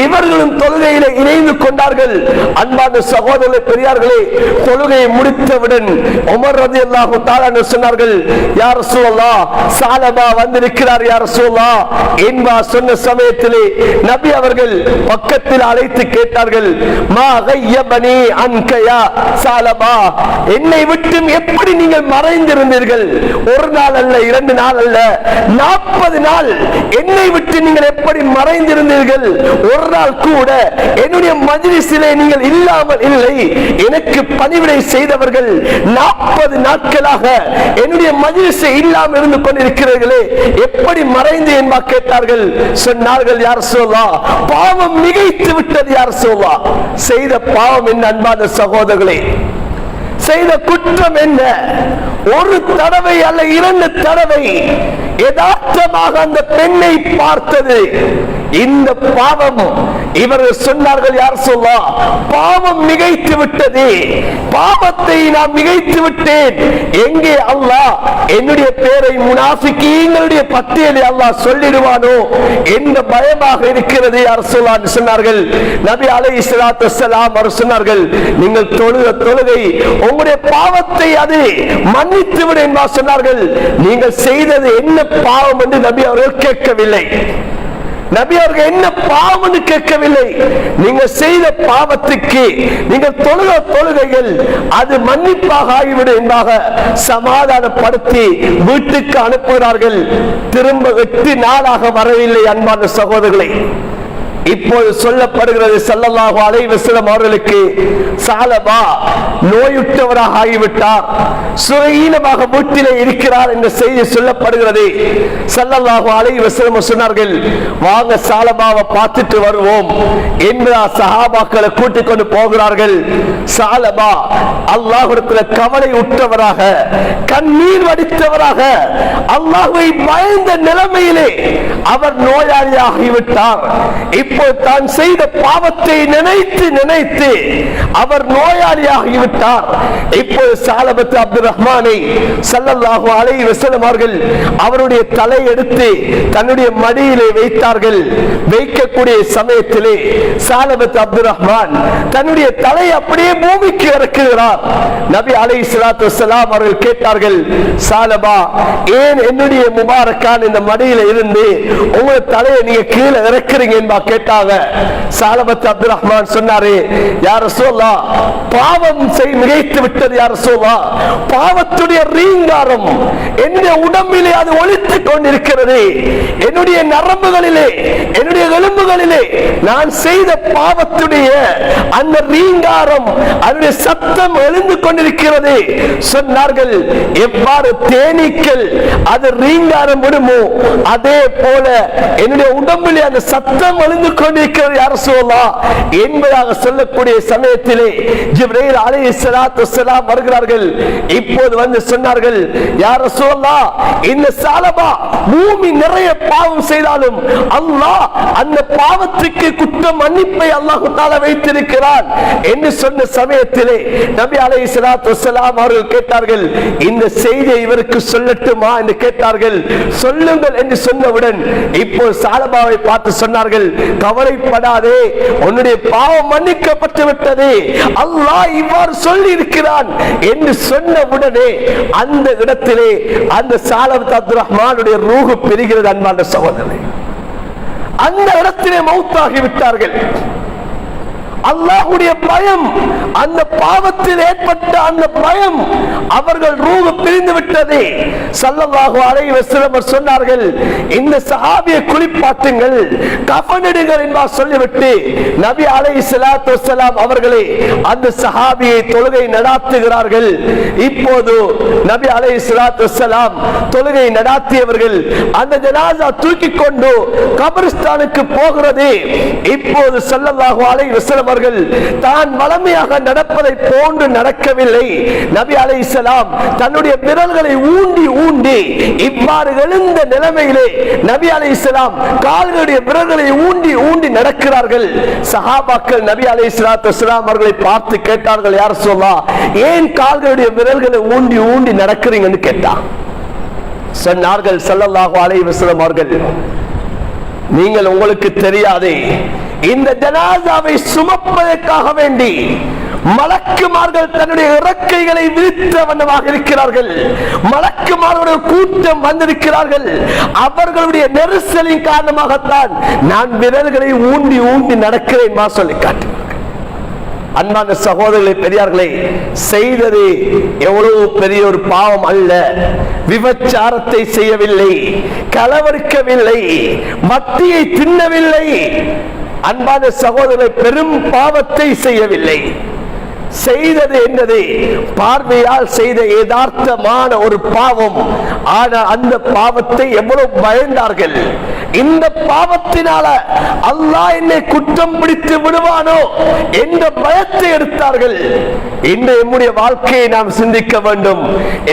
இவர்களும் தொழுகையிலே இணைந்து கொண்டார்கள். அன்பான சகோதரர்களே, பெரியார்களே, தொழுகையை முடித்தவுடன் உமர் ரலியல்லாஹு தஆலா அன்ஹு சொன்னார்கள், யா ரசூலல்லாஹ், ஸாலபா வந்திருக்கிறார் யா ரசூலல்லாஹ் என்பா சொன்ன சமயத்திலே நபி அவர்கள் பக்கத்தில் அழைத்து கேட்டார்கள், மா கய்யபனி அன்க யா ஸாலபா, என்னை விட்டு எப்படி நீங்கள் மறைந்திருந்தீர்கள்? ஒரு நாள் அல்ல, இரண்டு நாள் அல்ல, 40 நாள் என்னை விட்டு நீங்கள் எப்படி மறைந்திருந்தீர்கள்? ஒரு நாள் கூட என்னுடைய மஜ்லிஸிலே நீங்கள் இல்லாமல் இல்லை. எனக்கு பணிவிடை செய்தவர்கள் 40 நாட்களாக என்னுடைய மஜ்லிஸை இல்லாமல் இருந்து கொண்டிருக்கிறீர்களே, எப்படி மறைந்து என்பா கேட்டார்கள். சொன்னார்கள், யா ரசூலல்லாஹ், பாவம் மிகைத்து விட்டது யா ரசூலல்லாஹ். செய்த பாவம் என்ன அன்பான சகோதரர்களே? செய்த குற்றம் என்ன? ஒரு தடவை அல்ல, 2 தடவை யதார்த்தமாக அந்த பெண்ணை பார்த்தது. இந்த பாவம், இவர்கள் சொன்னார்கள், யா ரசூலல்லாஹ், பாவம் மிகைத்து விட்டது, பாவத்தை நான் மிகைத்து விட்டேன். எங்கே அல்லாஹ் என்னுடைய பேரை முனாஃபிகீன்களுடைய பட்டியலில் அல்லாஹ் சொல்லிடுவானோ என்ற பயமாக இருக்கிறது யா ரசூலல்லாஹ் சொன்னார்கள். நபி அலைஹிஸ்ஸலாத்து வஸ்ஸலாம் அவர் சொன்னார்கள், நீங்கள் தொழுகை உங்களுடைய பாவத்தை அது மன்னித்து விடு என்று சொன்னார்கள். நீங்கள் செய்தது என்ன பாவம் என்று நபி அவர்கள் கேட்கவில்லை. நபி அவர்கள் என்ன பாவம் என்று கேட்கவில்லை. நீங்க செய்த பாவத்துக்கு நீங்கள் தொழுகைகள் அது மன்னிப்பாக ஆகிவிடும் என்பதாக சமாதானப்படுத்தி வீட்டுக்கு அனுப்புகிறார்கள். திரும்ப 8 நாளாக வரவில்லை. அன்பான சகோதரர்களே, இப்போது சொல்லப்படுகிறது, ஸல்லல்லாஹு அலைஹி வஸல்லம் அவர்களுக்கு ஸாலபா நோயுற்றவராக ஆகிவிட்டார், சுரீனமாக வீட்டிலே இருக்கிறார் என்ற செய்தி சொல்லப்படுகிறது. ஸல்லல்லாஹு அலைஹி வஸல்லம் சொன்னார்கள், வாங்க ஸாலபாவை பார்த்துட்டு வருவோம் என்று சஹாபாக்களை கூட்டிக் கொண்டு போகிறார்கள். ஸாலபா அல்லாஹ்விடத்தில் கவலை உற்றவராக, கண்ணீர் வடித்தவராக, அல்லாஹ்வை பயந்த நிலைமையிலே அவர் நோயாளியாகிவிட்டார். இப்போ தான் செய்த பாவத்தை நினைத்து நினைத்து அவர் நோயாளியாகிவிட்டார். இப்போ ஸாலபத் அப்துர் ரஹ்மானை ஸல்லல்லாஹு அலைஹி வஸல்லம் அவர்கள் அவருடைய தலை எடுத்து தன்னுடைய மடியிலே வைத்தார்கள். வைக்கக்கூடிய சமயத்திலே ஸாலபத் அப்துர் ரஹ்மான் தன்னுடைய தலை அப்படியே பூமிக்கு இறக்குகிறார். நபி அலைஹிஸ்ஸலாத்து வஸ்ஸலாம் அவர்கள் கேட்டார்கள், ஸாலபா, ஏன் என்னுடைய முபாரக்கான் இந்த மடியில இருந்து உங்க தலையை நீங்க கீழே இறக்குறீங்க என்பா கேட்டார்கள். கேட்டாங்க. சாலபத் அப்துல் ரஹ்மான் சொன்னாரு, யா ரசூலல்லாஹ், பாவம் மிகைத்து விட்டது யா ரசூலல்லாஹ், பாவத்துடைய ரீங்காரம் என்னுடைய உடம்பிலே அது ஒலித்துக் கொண்டிருக்கிறது, என்னுடைய நரம்புகளிலே என்னுடைய எலும்புகளிலே நான் செய்த பாவத்துடைய அந்த ரீங்காரம் அதனுடைய சத்தம் எழுந்து கொண்டிருக்கிறது. சொன்னார்கள், எவ்வாறு தேனீக்கள் அது ரீங்காரம் விடுமோ அதே போல என்னுடைய உடம்பிலே அந்த சத்தம் எழுந்து கொண்டிருக்கிறது யா ரசூலல்லாஹ் என்பதாக சொல்லக்கூடிய சமயத்திலே ஜிப்ரீல் அலைஹிஸ்ஸலாத்து வஸ்ஸலாம் வருகிறார்கள். இப்போது வந்து சொன்னார்கள், யா ரசூலல்லாஹ், இந்த சாலபா பூமி நிறைய பாவம் செய்தாலும் அல்லாஹ் அந்த பாவத்துக்கு குற்ற மன்னிப்பை அல்லாஹ் தஆலா வைத்திருக்கிறான் என்று சொன்ன சமயத்திலே நபி அலைஹிஸ்ஸலாத்து வஸ்ஸலாம் அவர்கள் கேட்டார்கள், இந்த செய்தியை இவருக்கு சொல்லட்டுமா என்று கேட்டார்கள். சொல்லுங்கள் என்று சொன்னவுடன் இப்போ சாலபாவை பார்த்து சொன்னார்கள், கவலைப்படாதே, உன்னுடைய பாவம் மன்னிக்கப்பட்டு விட்டது, அல்லாஹ் இவ்வாறு சொல்லி இருக்கிறான் என்று சொன்ன உடனே அந்த இடத்திலே அந்த சாலபத் அப்துல் ரஹ்மானுடைய ரூஹ் பெறுகிறது. அன்பான சகோதரர்களே, அந்த இடத்திலே மௌத்தாகி விட்டார்கள். அல்லாஹ்வுடைய பயம், அந்த பாவத்தில் ஏற்பட்ட அந்த பயம் அவர்கள் ரூஹ் பிரிந்து விட்டது. ஸல்லல்லாஹு அலைஹி வஸல்லம் சொன்னார்கள், இந்த சஹாபியை குளிப்பாட்டுங்கள், கஃனிடுங்கள் என்பா சொல்லிவிட்டு நபி அலைஹிஸ்ஸலாத்து வஸ்ஸலாம் அவர்களே அந்த சஹாபியை தொழுகை நடாத்துகிறார்கள். இப்போது நபி அலைஹிஸ்ஸலாத்து வஸ்ஸலாம் தொழுகை நடாத்தியவர்கள் அந்த ஜனாஸா தூக்கி கொண்டு கபரிஸ்தானுக்கு போகிறது. இப்போது ஸல்லல்லாஹு அலைஹி வஸல்லம் தான் வளமையாக நடப்பதை போன்று நடக்கவில்லை. நபி அலைஹிஸ்ஸலாம் தன்னுடைய விரல்களை ஊண்டி ஊண்டி இவ்வாறு எழுந்த நிலைமையிலே நபி அலைஹிஸ்ஸலாம் கால்களுடைய விரல்களை ஊண்டி ஊண்டி நடக்கிறார்கள். சஹாபாக்கள் நபி அலைஹிஸ்ஸலாத்து வஸ்ஸலாம் அவர்களை பார்த்து கேட்டார்கள், யா ரசூலல்லாஹ், ஏன் கால்களுடைய விரல்களை ஊண்டி ஊண்டி நடக்கிறீங்கன்னு கேட்டார். சொன்னார்கள் ஸல்லல்லாஹு அலைஹி வஸல்லம் அவர்கள், நீங்கள் உங்களுக்கு தெரியாதே, இந்த ஜனாஸாவை சுமப்பதற்காக வேண்டி மலக்குமார்கள் தன்னுடைய இறக்கைகளை விரித்த வண்ணமாக இருக்கிறார்கள். மலக்குமார்களுடைய கூட்டம் வந்திருக்கிறார்கள். அவர்களுடைய நெரிசலின் காரணமாகத்தான் நான் விரல்களை ஊண்டி ஊண்டி நடக்கிறேன் சொல்லி காட்டினார்கள். அன்பான சகோதரர்களே, பெரியார்களே, செய்தது எவ்வளவு பெரிய ஒரு பாவம் அல்ல. விபச்சாரத்தை செய்யவில்லை, களவறுக்கவில்லை, மத்தியை தின்னவில்லை. அன்பான சகோதரரை, பெரும் பாவத்தை செய்யவில்லை. செய்தது என்னது? பார்வையால் செய்த யதார்த்தமான ஒரு பாவம். ஆனால் அந்த பாவத்தை எவ்வளவு பயந்தார்கள். இந்த பாவத்தினால அல்லாஹ் என்னை குற்றம் பிடித்து விடுவானோ என்ற பயத்தை எடுத்தார்கள். இன்று எம்முடைய வாழ்க்கையை நாம் சிந்திக்க வேண்டும்.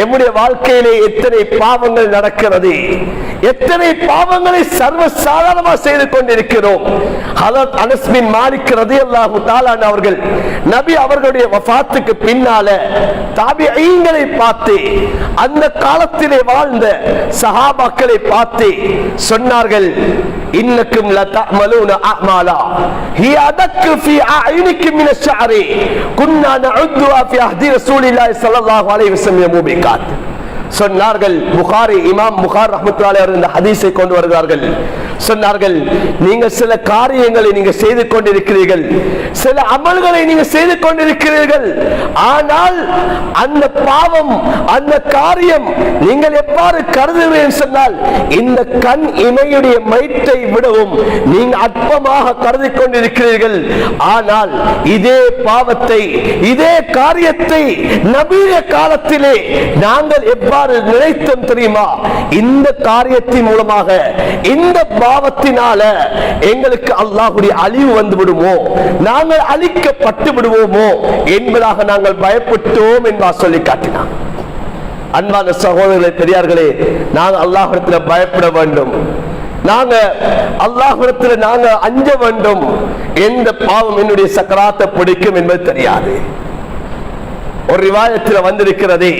எம்முடைய வாழ்க்கையிலே எத்தனை பாவங்கள் நடக்கிறது, எத்தனை பாவங்களை சர்வ சாதாரணமாக செய்து கொண்டிருக்கிறோம். ஹஜ்ரத் அனஸ் பின் மாலிக் ரலியல்லாஹு தஆலா அவர்கள் நபி அவர்களுடைய வஃபாத்துக்கு பின்னால தாபிஈன்களை பார்த்து, அந்த காலத்திலே வாழ்ந்த சஹாபாக்களை பார்த்து சொன்னார்கள், இன்னக்கும் லதஅமலூன அஅமாலா ஹிய அதக்கு ஃபீ அய்னிக்கும் மின ஷஅரி குன்னா நஉதுஹா ஃபீ அஹ்தி ரசூலில்லாஹி ஸல்லல்லாஹு அலைஹி வஸல்லம் முபிகாத். சொன்னார்கள், புகாரி, இமாம் புகார் ரஹ்மத்துல்லாஹி அலைஹி இந்த ஹதீஸை கொண்டு வருகிறார்கள். சொன்னார்கள், நீங்க சில காரியங்களை நீங்க செய்து கொண்டிருக்கிறீர்கள், சில அமல்களை நீங்க செய்து கொண்டிருக்கிறீர்கள். ஆனால் அந்த பாவம், அந்த காரியம் நீங்கள் எவ்வாறு கருதுகிறீர்கள் சொன்னால், இந்த கண் இமையுடைய மயிற்றை விடவும் நீங்க அற்பமாக கருதி கொண்டிருக்கிறீர்கள். ஆனால் இதே பாவத்தை, இதே காரியத்தை நபிய காலத்திலே நாங்கள் எவ்வாறு நினைத்தோம் தெரியுமா? இந்த காரியத்தின் மூலமாக, இந்த பாவத்தினால எங்களுக்கு அல்லாஹ்வுடைய அழிவு வந்து விடுமோ, நாங்கள் அழிக்கப்பட்டு விடுவோமோ என்பதாக நாங்கள் பயப்பட்டோம் என்பா சொல்லி காட்டினார். அன்பான சகோதரர்களே, பெரியார்களே, நாங்கள் அல்லாஹ்விடத்தில் பயப்பட வேண்டும். நாங்க அல்லாஹ்விடத்தில் நாங்க அஞ்ச வேண்டும். எந்த பாவம் என்னுடைய சக்கராத்தை பிடிக்கும் என்பது தெரியாது. ஒரு ரிவாயத்தில் வந்திருக்கிறது,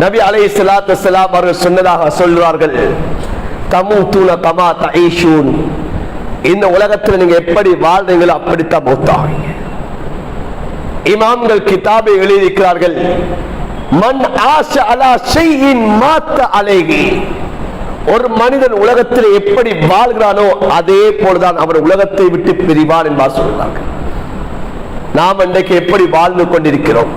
நபி அலைஹிஸ்ஸலாத்து வஸ்ஸலாம் அவர்கள் சொன்னதாக சொல்றார்கள், தமூதுன கமா தஈஷூன், இந்த உலகத்தில் நீங்க எப்படி வாழ்றீங்களோ அப்படித்தான் மௌத்தாவீங்க. இமாம்கள் கிதாபை எழுதியிருக்கிறார்கள், மன் ஆஷ அலா ஷைஇன் மாத்த அலைஹி, ஒரு மனிதன் உலகத்தில் எப்படி வாழ்கிறானோ அதே போலதான் அவன் உலகத்தை விட்டு பிரிவான் என்பார் சொல்றார்கள். நாம் இன்றைக்கு எப்படி வாழ்ந்து கொண்டிருக்கிறோம்?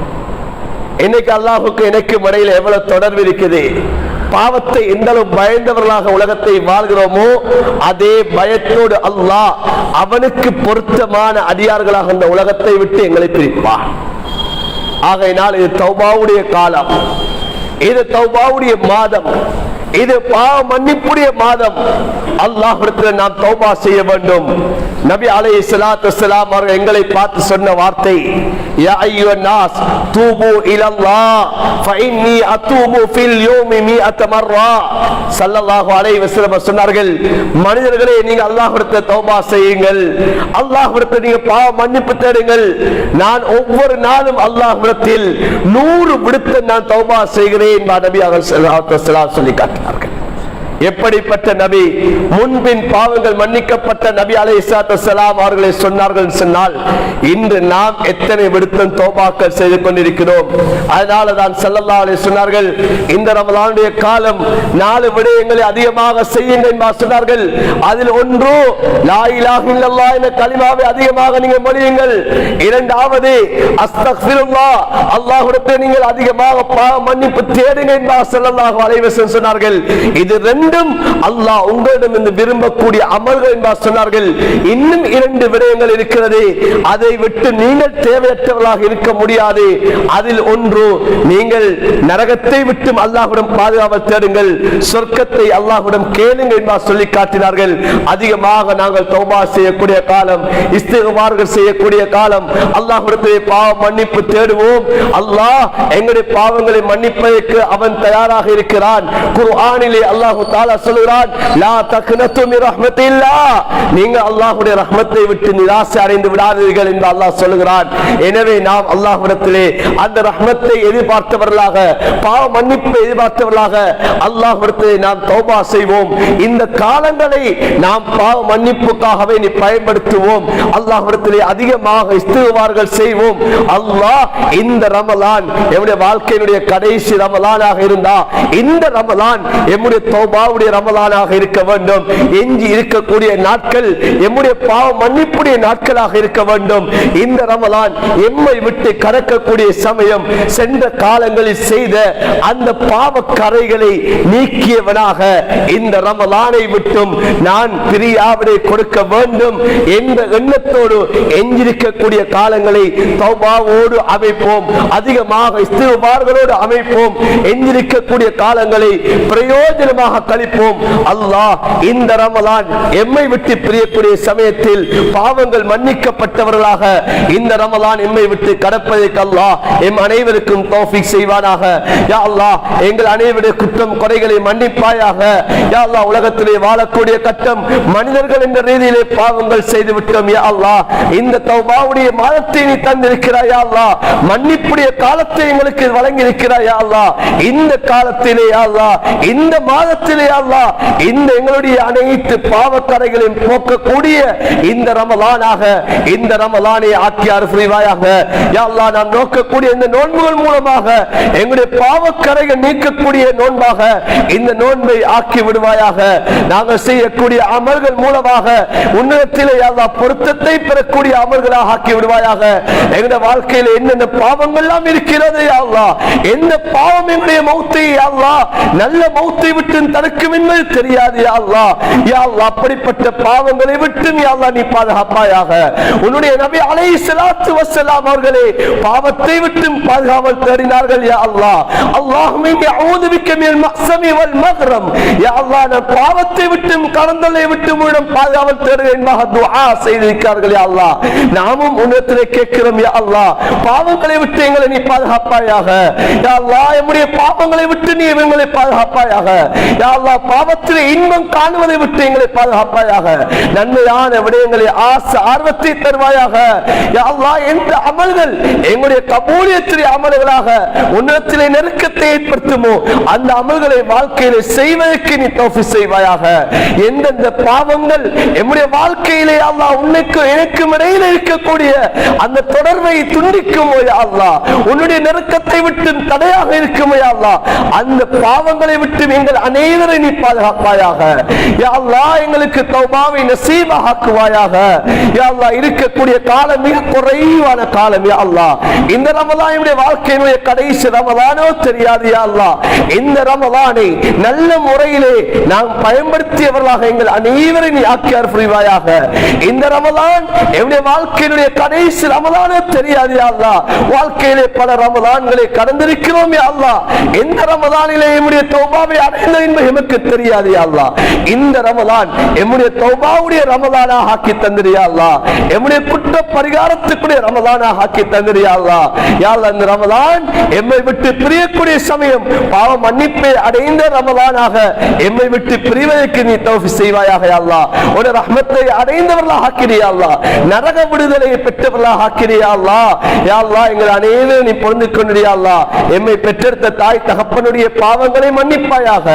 இன்னைக்கு அல்லாஹுக்கு எனக்கு இடையில எவ்வளவு தொடர்பு இருக்குது? பாவத்தை எந்த அளவு பயந்தவர்களாக உலகத்தை வாழ்கிறோமோ அதே பயத்தோடு அல்லாஹ் அவனுக்கு பொருத்தமான அடியார்களாக இந்த உலகத்தை விட்டு எங்களை பிரிப்பான். ஆகையினால் இது தௌபாவுடைய காலம், இது தௌபாவுடைய மாதம், இது பாவ மன்னிப்புடைய மாதம். அல்லாஹ்விடத்தில் நாம் தௌபா செய்ய வேண்டும். நபி அலைஹிஸ்ஸலாத்து வஸ்ஸலாம் அவர்கள் எங்களை பார்த்து சொன்ன வார்த்தை, யா அய்யுஹன் நாஸ் தூபு இலல்லாஹ் ஃபஇன்னி அதூபு ஃபில் யௌமி 100 மர்ரா. ஸல்லல்லாஹு அலைஹி வஸல்லம் சொன்னார்கள், மனிதர்களே நீங்கள் அல்லாஹ்விடத்தில் தௌபா செய்யுங்கள், அல்லாஹ்விடத்தில் நீங்கள் பாவ மன்னிப்பு தேடுங்கள். நான் ஒவ்வொரு நாளும் அல்லாஹ்விடத்தில் 100 விடுத்து நான் தௌபா செய்கிறேன் நபி ஸல்லல்லாஹு அலைஹி வஸல்லம் சொல்லி காட்டினார்கள். எப்படிப்பட்ட நபி! முன்பின் பாவங்கள் மன்னிக்கப்பட்ட நபி அலைஹிஸ்ஸலாத்து வஸ்ஸலாம் அவர்களை சொன்னார்கள் சொன்னால், இன்று நாம் எத்தனை விடுத்தம் தௌபாக்கள் செய்து கொண்டிருக்கிறோம். அதனால தான் ஸல்லல்லாஹு அலைஹி சொன்னார்கள், இந்த ரமலானுடைய காலம் 4 விடயங்களை அதிகமாக செய்யுங்கள் என்று சொன்னார்கள். அதில் ஒன்று லா இலாஹ இல்லல்லாஹ் என்ற கலிமாவை அதிகமாக நீங்கள் மொழியுங்கள். இரண்டாவது அஸ்தக்ஃபிருல்லாஹ், அல்லாஹ்விடத்தில் நீங்கள் அதிகமாக பாவ மன்னிப்பு தேடுங்கள் என்று ஸல்லல்லாஹு அலைஹி வஸல்லம் சொன்னார்கள். இது அல்லாஹ் உங்களிடம் இருந்து விரும்பக்கூடிய அமல்கள் என்று சொன்னார்கள். இன்னும் 2 விடயங்கள் இருக்கிறது, அதை விட்டு நீங்கள் தேவையற்றவர்களாக இருக்க முடியாது. அதில் ஒன்று, நீங்கள் நரகத்தை விட்டு அல்லாஹ்விடம் பாதுகாவல் தேடுங்கள், சொர்க்கத்தை அல்லாஹ்விடம் கேளுங்கள் என்று சொல்லி காட்டினார்கள். அதிகமாக நாங்கள் தௌபா செய்யக்கூடிய காலம், இஸ்திக்பார்கள் செய்யக்கூடிய காலம், அல்லாஹ்விடத்திலே பாவ மன்னிப்பு தேடுவோம். அல்லாஹ் எங்களுடைய பாவங்களை மன்னிப்பதற்கு அவன் தயாராக இருக்கிறான். குர்ஆனிலே அல்லாஹ் தஆலா சொல்கிறான், லா தக்னது மின் ரஹ்மத்தில்லாஹ், நீங்க அல்லாஹ்வுடைய ரஹ்மத்தை விட்டு நிராசை அடைந்து விடாதீர்கள் என்று அல்லாஹ் சொல்கிறான். எனவே நாம் அல்லாஹ்விடத்திலே அந்த ரஹ்மத்தை எதிர்பார்த்தவர்களாக, பாவ மன்னிப்பை எதிர்பார்த்தவர்களாக அல்லாஹ்விடத்திலே நாம் தௌபா செய்வோம். இந்த காலங்களை நாம் பாவ மன்னிப்புக்காகவே பயன்படுத்துவோம். அல்லாஹ்விடத்திலே அதிகமாக இஸ்திக்பார்கள் செய்வோம். அல்லாஹ் இந்த ரமலான் நம்முடைய வாழ்க்கையினுடைய கடைசி ரமலானாக இருந்தா, இந்த ரமலான் நம்முடைய தௌபாவுடைய ரமலானாக இருக்க வேண்டும். எஞ்சி இருக்கக்கூடிய நாட்கள் நம்முடைய பாவ மன்னிப்புடைய நாட்களாக இருக்க வேண்டும். இந்த ரமலான் எம்மை விட்டு கடக்கக்கூடிய சமயம், சென்ற காலங்களில் செய்த அந்த பாவ கரைகளை நீக்கியவனாக இந்த ரமலானை விட்டும் நான் பிரியாவிடை கொடுக்க வேண்டும் என்ற எண்ணத்தோடு எஞ்சிருக்கக்கூடிய காலங்களை தௌபாவோடு அமைப்போம், அதிகமாக இஸ்திக்பார்களோடு அமைப்போம். எஞ்சிருக்கக்கூடிய காலங்களை பிரயோஜனமாக கழிப்போம். அல்லாஹ் இந்த ரமலான் எம்மை விட்டு பிரியக்கூடிய சமயத்தில் பாவங்கள் மன்னிக்கப்பட்டவர்களாக இந்த ரமலான் எம்மை விட்டு கடப்பதற்கு அல்லாஹ் எம் அனைவருக்கும் தௌஃபீக் செய்வானாக. யா அல்லாஹ் எங்கள் அனைவருடைய குற்றம் குறைகளை மன்னிப்பாயாக. யா அல்லாஹ் உலகத்திலே வாழக்கூடிய கட்டம் மனிதர்கள் என்ற ரீதியிலே பாவங்கள் செய்து விட்டோம். யா அல்லாஹ் இந்த தௌபாவுடைய மாதத்தை நீ தந்திருக்கிறாய். யா அல்லாஹ் மன்னிப்புடைய காலத்தை எங்களுக்கு வழங்கி இருக்கிறாய். யா அல்லாஹ் இந்த காலத்திலே, யா அல்லாஹ் இந்த மாதத்திலே, யா அல்லாஹ் இந்த எங்களுடைய அனைத்து பாவக்கரைகளையும் போக்கக்கூடிய இந்த ரமலானாக இந்த ரமலானை ஆக்கி அருள்வாயாக. யா அல்லாஹ் நாம் நோக்கக்கூடிய இந்த நோன்புகள் மூலமாக எங்களுடைய பாவக்கரைகள் நீக்கக்கூடிய நோன்பாக இந்த நோன்பை ஆக்கி விடுவாயாக. நாங்கள் செய்யக்கூடிய அமல்கள் மூலமாக உன்னதத்திலே யா அல்லாஹ் பொருத்தத்தை பெறக்கூடிய அமல்களாக ஆக்கி விடுவாயாக. எங்களுடைய வாழ்க்கையில் என்னென்ன பாவங்கள் எல்லாம் இருக்கிறது யா அல்லாஹ், எந்த பாவம் எங்களுடைய மௌத்தை யா அல்லாஹ் நல்ல மௌத்தை விட்டு தடுக்கும் என்பது தெரியாது யா அல்லாஹ். யா அல்லாஹ் அப்படிப்பட்ட பாவங்களை விட்டு யா அல்லாஹ் நீ பாதுகாப்பாயாக. உன்னுடைய நபி அலைஹிஸ்ஸலாத்து வஸ்ஸலாம் அவர்களே பாவத்தை விட்டு பாதுகாவல் தேடினார்கள். யா அல்லாஹ், அல்லாஹும்ம இன்னி அஊது பிக்க மினல் மக்ஸமி வல் மக்ரம். யா அல்லாஹ் நான் பாவத்தை விட்டு கடந்தலை விட்டு உன்னிடம் பாதுகாவல் தேடுகிறேன் என்பதாக துஆ செய்திருக்கிறார்கள். யா அல்லாஹ் நாமும் உன்னிடத்திலே கேட்கிறோம். யா அல்லாஹ் பாவங்களை விட்டு எங்களை நீ பாதுகாப்பாயாக. யா அல்லாஹ் நம்முடைய பாவங்களை விட்டு நீ எங்களை பாதுகாப்பாயாக. யா அல்லாஹ் பாவத்திலே இன்பம் காணுவதை விட்டு எங்களை பாதுகாப்பாயாக. நன்மையான விடயங்களை ஆர்வத்தை தருவாயாக. யா அல்லாஹ் எந்த அமல்கள் எங்களுடைய கபூலியத்திலே அமல்களாக உன்னிடத்திலே நெருக்கத்தை ஏற்படுத்துமோ அந்த அமல்களை வாழ்க்கையிலே செய்வதற்கு நீ தௌஃபீக் செய்வாயாக. எந்தெந்த பாவங்கள் நம்முடைய வாழ்க்கையிலே அல்லாஹ் உனக்கு எனக்கும் இடையில இருக்கக்கூடிய அந்த தொடர்பை துண்டிக்குமோ யா அல்லாஹ், உன்னுடைய நெருக்கத்தை விட்டு தடையாக இருக்குமோ யா அல்லாஹ், அந்த பாவங்களை விட்டு எங்கள் அனைவரும் அனைவரை நீ பாதுகாப்பாயாக. யா அல்லாஹ் எங்களுக்கு தௌபாவை நசீபாக்குவாயாக. யா அல்லாஹ் இருக்கக்கூடிய காலம் மிக குறைவான காலம். யா அல்லாஹ் இந்த ரமலானுடைய வாழ்க்கையினுடைய கடைசி ரமலானோ தெரியாது. யா அல்லாஹ் இந்த ரமலானை நல்ல முறையிலே நாம் பயன்படுத்தியவர்களாக எங்கள் அனைவரை நீ ஆக்கியார் புரிவாயாக. இந்த ரமலான் என்னுடைய வாழ்க்கையினுடைய கடைசி ரமலானோ தெரியாது. யா அல்லாஹ் வாழ்க்கையிலே பல ரமலான்களை கடந்திருக்கிறோம். யா அல்லாஹ் இந்த ரமலானிலே நம்முடைய தௌபாவை அடைந்தோம் என்பது எமக்கு தெரியாது. யா அல்லாஹ் இந்த ரமலான் நம்முடைய தௌபாவுடைய ரமலானாக ஆக்கி தந்திரு. யா அல்லாஹ் நம்முடைய குற்ற பரிகாரத்துக்குரிய ரமலானாக ஆக்கி தந்திரு. யா அல்லாஹ் யா அல்லாஹ் இந்த ரமலான் எம்மை விட்டு பிரியக்கூடிய சமயம் பாவ மன்னிப்பை அடைந்த ரமலானாக எம்மை விட்டு பிரிவதற்கு நீ தௌஃபீக் செய்வாயாக. யா அல்லாஹ் உன்னுடைய ரஹ்மத்தை அடைந்தவர்களாக ஆக்கிடு. யா அல்லாஹ் நரக விடுதலையை பெற்றவர்களாக ஆக்கிடு. யா அல்லாஹ் யா அல்லாஹ் எங்கள் அனைவரும் நீ பொருந்து கொண்டு யா அல்லாஹ் எம்மை பெற்றெடுத்த தாய் தகப்பனுடைய பாவங்களை மன்னிப்பாயாக.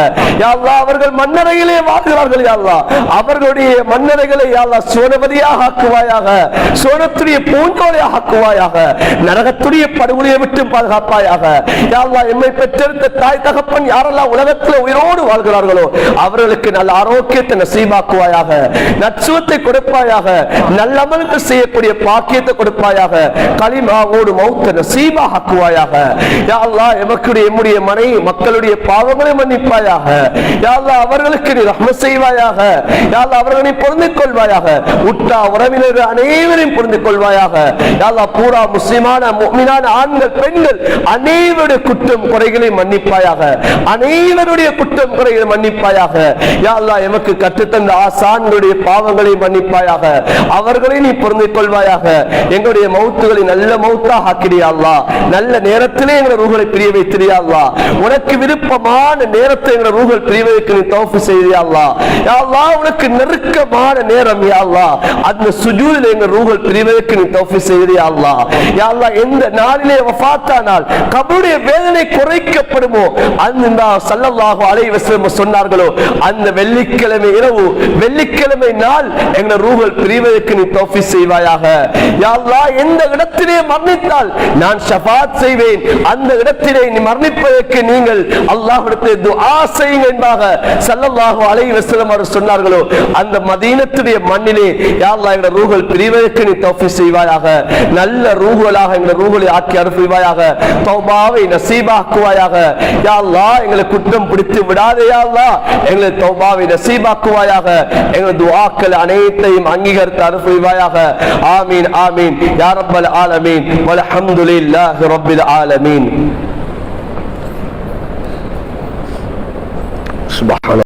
யா அல்லாஹ் அவர்கள் மன்னரையிலே வாழ்கிறார்கள். யா அல்லாஹ் அவர்களுடைய மன்னரைகளை யா அல்லாஹ் சோனபதியாக ஆக்குவாயாக. சோனத்துடைய பூஞ்சோலையாக ஆக்குவாயாக. நரகத்துடைய படுகொலையை விட்டு பாதுகாப்பாயாக. யா அல்லாஹ் எம்மை பெற்றெடுத்த தாய் தகப்பன் யாரெல்லாம் உலகத்தில் உயிரோடு வாழ்கிறார்களோ அவர்களுக்கு நல்ல ஆரோக்கியத்தை நசீபாக்குவாயாக. நற்சுவத்தை கொடுப்பாயாக. நல்ல அமல்கள் செய்யக்கூடிய பாக்கியத்தை கொடுப்பாயாக. கலிமாவோடு மௌத்தை நசீபாக்குவாயாக. யா அல்லாஹ் எமக்குடைய எம்முடைய மனைவி மக்களுடைய பாவங்களை மன்னிப்பாயாக. யா அல்லாஹ் அவர்களுக்கு நீ ரஹ்மத் செய்வாயாக. யா அல்லாஹ் அவர்களை நீ பொருந்து கொள்வாயாக. உற்றா உறவினர்கள் அனைவரையும் பொருந்து கொள்வாயாக. யா அல்லாஹ் பூரா முஸ்லிமான முஃமினான ஆண்கள் பெண்கள் அனைவருடைய குற்றம் குறைகளை மன்னிப்பாயாக. அனைவருடைய குற்றம் குறைகளை மன்னிப்பாயாக. யா அல்லாஹ் எமக்கு கற்றுத்தந்த ஆசான்களுடைய பாவங்களை மன்னிப்பாயாக. அவர்களை நீ பொருந்து கொள்வாயாக. எங்களுடைய மௌத்துகளை நல்ல மௌத்தாக ஆக்கிறியா அல்லாஹ். நல்ல நேரத்திலே எங்கள் ரூஹ்களை பிரிய வைத்திரியா அல்லாஹ். உனக்கு விருப்பமான நேரத்தை எங்கள் ரூஹ்கள் பிரிவதற்கு நீ தௌஃபீக் செய்தியா அல்லாஹ். யா அல்லாஹ் உனக்கு நெருக்கமான நேரம் யா அல்லாஹ் அந்த சுஜூதிலே எங்கள் ரூஹ்கள் பிரிவதற்கு நீ தௌஃபீக் செய்தியா அல்லாஹ். யா அல்லாஹ் எந்த நாளிலே வஃபாத்தானால் கபருடைய வேதனை குறைக்கப்படுமோ அந்த ஸல்லல்லாஹு அலைஹி வஸல்லம் சொன்னார்களோ அந்த வெள்ளிக்கிழமை இரவு வெள்ளிக்கிழமை நாள் எங்கள் ரூஹ்கள் பிரிவதற்கு நீ தௌஃபீக் செய்வாயாக. யா அல்லாஹ் எந்த இடத்திலே மரணித்தால் நான் ஷஃபாத் செய்வேன் அந்த இடத்திலே நீ மரணிப்பதற்கு நீங்கள் அல்லாஹ்விடத்தில் துஆ செய்யுங்கள் என்பதாக ஸல்லல்லாஹு அலைஹி வஸல்லம் அவர்கள் சொன்னார்களோ அந்த மதீனத்துடைய மண்ணிலே யா அல்லாஹ் எங்கள் ரூஹ்கள் பிரிவதற்கு நீ தௌஃபீக் செய்வாயாக. நல்ல ரூஹ்களாக எங்கள் ரூஹ்களை ஆக்கி அருள்வாயாக. தௌபாவை நசீபாக்குவாயாக. யா அல்லாஹ் எங்களை குற்றம் பிடித்து விடாதே. யா அல்லாஹ் எங்களை தௌபாவை நசீபாக்குவாயாக. எங்கள் துஆக்கள் அனைத்தையும் அங்கீகரித்து அருள்வாயாக. ஆமீன் ஆமீன் யா ரப்பல் ஆலமீன் வல்ஹம்துலில்லாஹி ரப்பில் ஆலமீன். சுப்ஹான